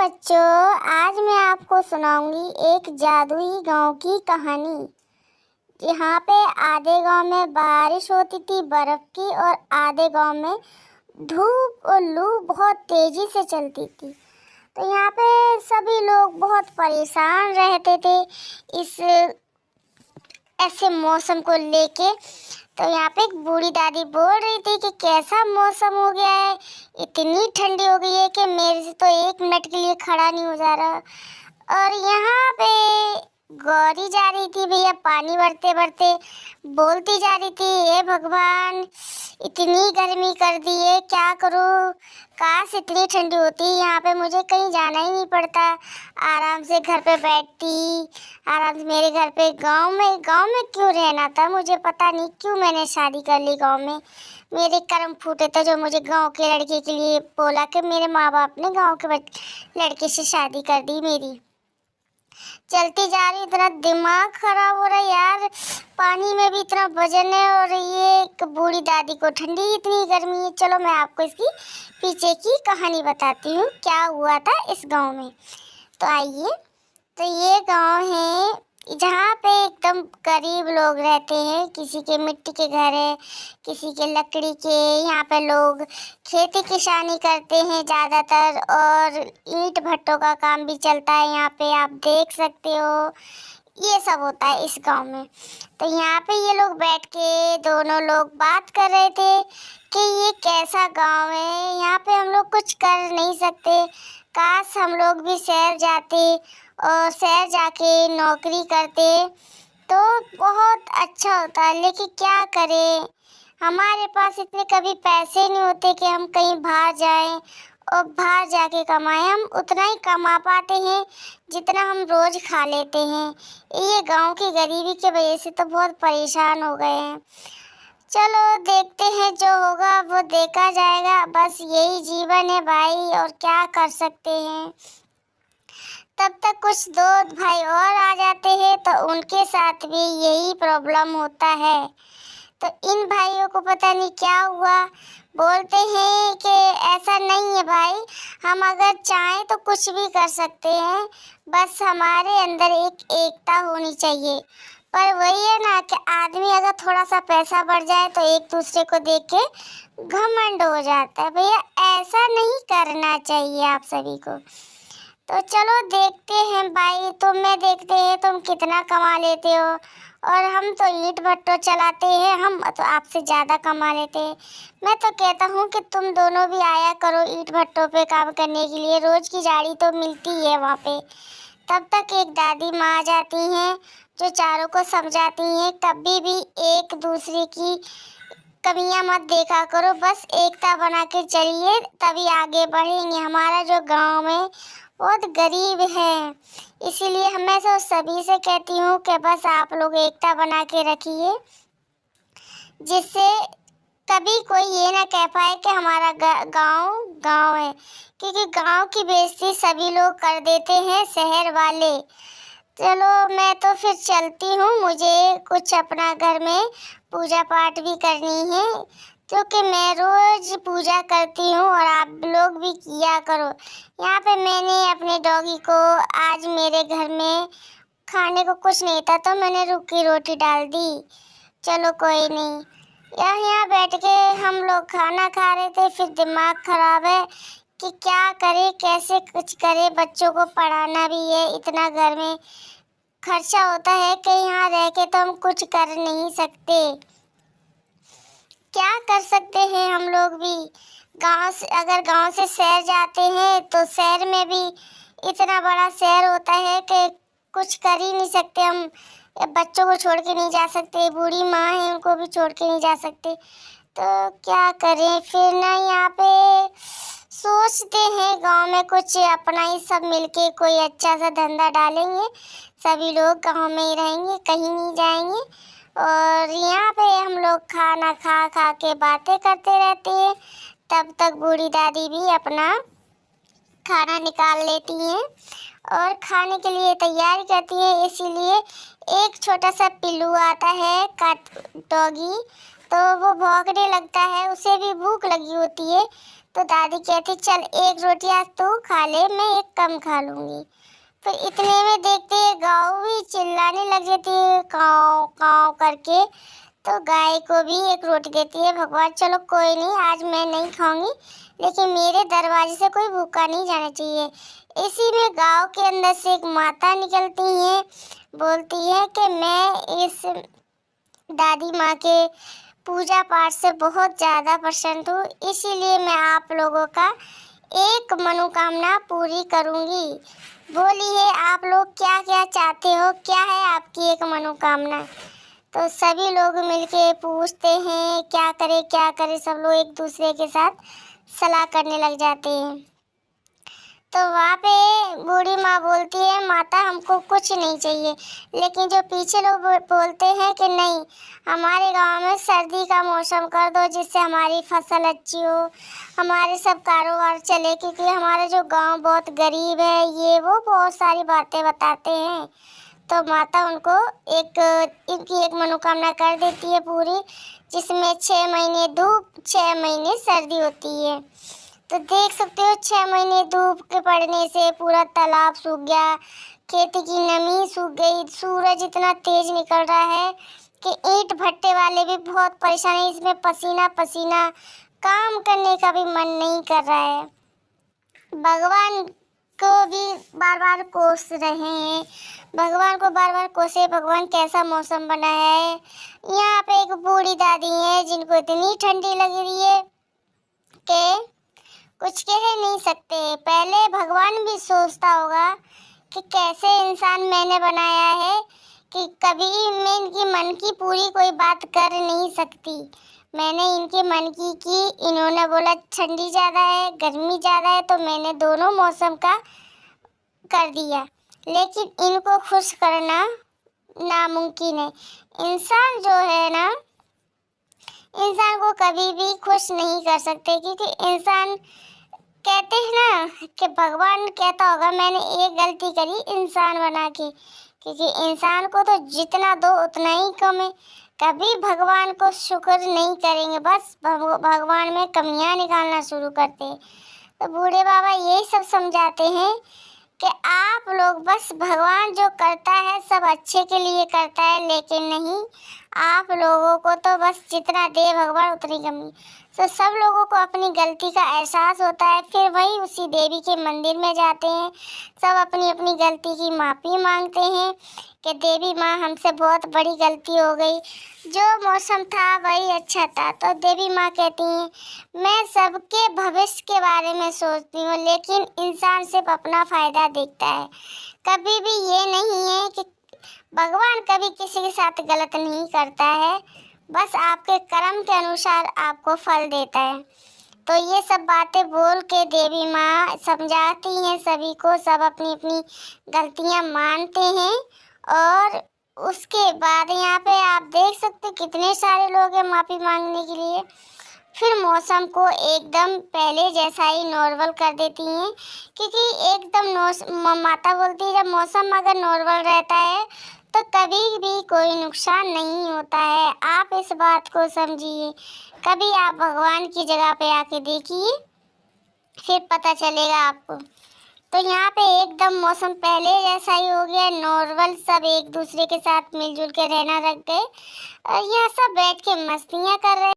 बच्चों, आज मैं आपको सुनाऊंगी एक जादुई गांव की कहानी। यहाँ पे आधे गांव में बारिश होती थी बर्फ की, और आधे गांव में धूप और लू बहुत तेजी से चलती थी। तो यहाँ पे सभी लोग बहुत परेशान रहते थे इस ऐसे मौसम को लेके। तो यहाँ पे एक बूढ़ी दादी बोल रही थी कि कैसा मौसम हो गया है, इतनी ठंडी हो गई है कि मेरे से तो 1 मिनट के लिए खड़ा नहीं हो जा रहा। और यहाँ पे गौरी जा रही थी भैया, पानी भरते भरते बोलती जा रही थी, हे भगवान इतनी गर्मी कर दी है, क्या करूँ, काश इतनी ठंडी होती, यहाँ पे मुझे कहीं जाना ही नहीं पड़ता, आराम से घर पे बैठती, आराम से मेरे घर पे। गांव में क्यों रहना था, मुझे पता नहीं क्यों मैंने शादी कर ली गांव में। मेरे कर्म फूटे थे जो मुझे गांव के लड़के के लिए बोला कि मेरे माँ बाप ने गांव के लड़के से शादी कर दी मेरी। चलती जा रही, इतना दिमाग खराब हो रहा है यार, पानी में भी इतना वजन है और ये एक बूढ़ी दादी को ठंडी इतनी गर्मी है। चलो मैं आपको इसकी पीछे की कहानी बताती हूँ, क्या हुआ था इस गांव में। तो आइए, तो ये गांव है जहाँ पे एकदम गरीब लोग रहते हैं, किसी के मिट्टी के घर है, किसी के लकड़ी के। यहाँ पे लोग खेती किसानी करते हैं ज़्यादातर, और ईंट भट्टों का काम भी चलता है यहाँ पे, आप देख सकते हो ये सब होता है इस गांव में। तो यहाँ पे ये लोग बैठ के दोनों लोग बात कर रहे थे कि ये कैसा गांव है, यहाँ पे हम लोग कुछ कर नहीं सकते, काश हम लोग भी शहर जाते और शहर जाके नौकरी करते तो बहुत अच्छा होता, लेकिन क्या करें, हमारे पास इतने कभी पैसे नहीं होते कि हम कहीं बाहर जाएं और बाहर जाके कमाएं। हम उतना ही कमा पाते हैं जितना हम रोज खा लेते हैं। ये गांव की गरीबी की वजह से तो बहुत परेशान हो गए हैं। चलो देखते हैं, जो होगा वो देखा जाएगा, बस यही जीवन है भाई, और क्या कर सकते हैं। तब तक कुछ दो भाई और आ जाते हैं, तो उनके साथ भी यही प्रॉब्लम होता है। तो इन भाइयों को पता नहीं क्या हुआ, बोलते हैं कि ऐसा नहीं है भाई, हम अगर चाहें तो कुछ भी कर सकते हैं, बस हमारे अंदर एक एकता होनी चाहिए। पर वही है ना कि आदमी अगर थोड़ा सा पैसा बढ़ जाए तो एक दूसरे को देख के घमंड हो जाता है। भैया ऐसा नहीं करना चाहिए आप सभी को। तो चलो देखते हैं भाई, तुम्हें देखते हैं तुम कितना कमा लेते हो, और हम तो ईंट भट्टो चलाते हैं, हम तो आपसे ज़्यादा कमा लेते हैं। मैं तो कहता हूँ कि तुम दोनों भी आया करो ईंट भट्टों पे काम करने के लिए, रोज़ की दिहाड़ी तो मिलती है वहाँ पे। तब तक एक दादी माँ आ जाती हैं जो चारों को समझाती हैं, कभी भी एक दूसरे की कमियां मत देखा करो, बस एकता बना के चलिए, तभी आगे बढ़ेंगे। हमारा जो गांव में बहुत गरीब है, इसीलिए मैं तो सभी से कहती हूँ कि बस आप लोग एकता बना के रखिए, जिससे कभी कोई ये ना कह पाए कि हमारा गांव है, क्योंकि गांव की बेइज्जती सभी लोग कर देते हैं शहर वाले। चलो मैं तो फिर चलती हूँ, मुझे कुछ अपना घर में पूजा पाठ भी करनी है, क्योंकि मैं रोज पूजा करती हूँ और आप लोग भी किया करो। यहाँ पे मैंने अपने डॉगी को, आज मेरे घर में खाने को कुछ नहीं था तो मैंने रूखी रोटी डाल दी। चलो कोई नहीं, यहाँ बैठ के हम लोग खाना खा रहे थे, फिर दिमाग खराब है कि क्या करे, कैसे कुछ करे, बच्चों को पढ़ाना भी है, इतना घर में खर्चा होता है कि यहाँ रह के तो हम कुछ कर नहीं सकते। क्या कर सकते हैं हम लोग भी, अगर गांव से शहर जाते हैं तो शहर में भी इतना बड़ा शहर होता है कि कुछ कर ही नहीं सकते हम, बच्चों को छोड़ के नहीं जा सकते, बूढ़ी माँ है उनको भी छोड़ के नहीं जा सकते। तो क्या करें फिर ना, यहाँ पे सोचते हैं गांव में कुछ अपना ही सब मिलके कोई अच्छा सा धंधा डालेंगे, सभी लोग गांव में ही रहेंगे, कहीं नहीं जाएंगे, और यहाँ पे हम लोग खाना खा खा के बातें करते रहते हैं। तब तक बूढ़ी दादी भी अपना खाना निकाल लेती हैं और खाने के लिए तैयारी करती है। इसीलिए एक छोटा सा पिल्लू आता है, डॉगी, तो वो भौंकने लगता है, उसे भी भूख लगी होती है, तो दादी कहती चल एक रोटी आज तू खा ले, मैं एक कम खा लूँगी। फिर इतने में देखते हैं गाय भी चिल्लाने लग जाती है काँव काँव करके। तो गाय को भी एक रोटी देती है। भगवान चलो कोई नहीं, आज मैं नहीं खाऊंगी, लेकिन मेरे दरवाजे से कोई भूखा नहीं जाना चाहिए। इसी में गांव के अंदर से एक माता निकलती है, बोलती है कि मैं इस दादी माँ के पूजा पाठ से बहुत ज़्यादा प्रसन्न हूँ, इसीलिए मैं आप लोगों का एक मनोकामना पूरी करूँगी। बोलिए आप लोग क्या क्या चाहते हो, क्या है आपकी एक मनोकामना। तो सभी लोग मिलके पूछते हैं क्या करे, सब लोग एक दूसरे के साथ सलाह करने लग जाते हैं। तो वहाँ पे बूढ़ी माँ बोलती है माता हमको कुछ नहीं चाहिए, लेकिन जो पीछे लोग बोलते हैं कि नहीं, हमारे गांव में सर्दी का मौसम कर दो जिससे हमारी फसल अच्छी हो, हमारे सब कारोबार चले, क्योंकि हमारा जो गांव बहुत गरीब है, ये वो बहुत सारी बातें बताते हैं। तो माता उनको इनकी एक मनोकामना कर देती है पूरी, जिसमें 6 महीने धूप 6 महीने सर्दी होती है। तो देख सकते हो 6 महीने धूप के पड़ने से पूरा तालाब सूख गया, खेती की नमी सूख गई, सूरज इतना तेज निकल रहा है कि ईंट भट्टे वाले भी बहुत परेशान है, इसमें पसीना पसीना, काम करने का भी मन नहीं कर रहा है। भगवान को भी बार बार कोस रहे हैं, भगवान को बार बार कोसे भगवान कैसा मौसम बना है। यहाँ पे एक बूढ़ी दादी है जिनको इतनी ठंडी लग रही है कि कुछ कह नहीं सकते। पहले भगवान भी सोचता होगा कि कैसे इंसान मैंने बनाया है कि कभी मैं इनकी मन की पूरी कोई बात कर नहीं सकती। मैंने इनके मन की इन्होंने बोला ठंडी ज़्यादा है गर्मी ज़्यादा है, तो मैंने दोनों मौसम का कर दिया, लेकिन इनको खुश करना नामुमकिन है। इंसान जो है ना, इंसान को कभी भी खुश नहीं कर सकते, क्योंकि इंसान कहते हैं ना कि भगवान कहता होगा मैंने एक गलती करी इंसान बना के, क्योंकि इंसान को तो जितना दो उतना ही कम है। कभी भगवान को शुक्र नहीं करेंगे, बस भगवान में कमियां निकालना शुरू करते हैं। तो बूढ़े बाबा यही सब समझाते हैं कि आप लोग बस भगवान जो करता है सब अच्छे के लिए करता है, लेकिन नहीं, आप लोगों को तो बस जितना दे भगवान उतनी कमी। तो सब लोगों को अपनी गलती का एहसास होता है, फिर वही उसी देवी के मंदिर में जाते हैं, सब अपनी अपनी गलती की माफ़ी मांगते हैं कि देवी माँ हमसे बहुत बड़ी गलती हो गई, जो मौसम था वही अच्छा था। तो देवी माँ कहती हैं मैं सबके भविष्य के बारे में सोचती हूँ, लेकिन इंसान सिर्फ अपना फ़ायदा देखता है। कभी भी ये नहीं है कि भगवान कभी किसी के साथ गलत नहीं करता है, बस आपके कर्म के अनुसार आपको फल देता है। तो ये सब बातें बोल के देवी माँ समझाती हैं सभी को, सब अपनी अपनी गलतियाँ मानते हैं। और उसके बाद यहाँ पे आप देख सकते कितने सारे लोग हैं माफ़ी मांगने के लिए। फिर मौसम को एकदम पहले जैसा ही नॉर्मल कर देती हैं, क्योंकि एकदम माता बोलती है जब मौसम अगर नॉर्मल रहता है तो कभी भी कोई नुकसान नहीं होता है। आप इस बात को समझिए, कभी आप भगवान की जगह पे आके देखिए, फिर पता चलेगा आपको। तो यहाँ पे एकदम मौसम पहले जैसा ही हो गया नॉर्मल, सब एक दूसरे के साथ मिलजुल के रहना लग गए और यहाँ सब बैठ के मस्तियाँ कर रहे हैं।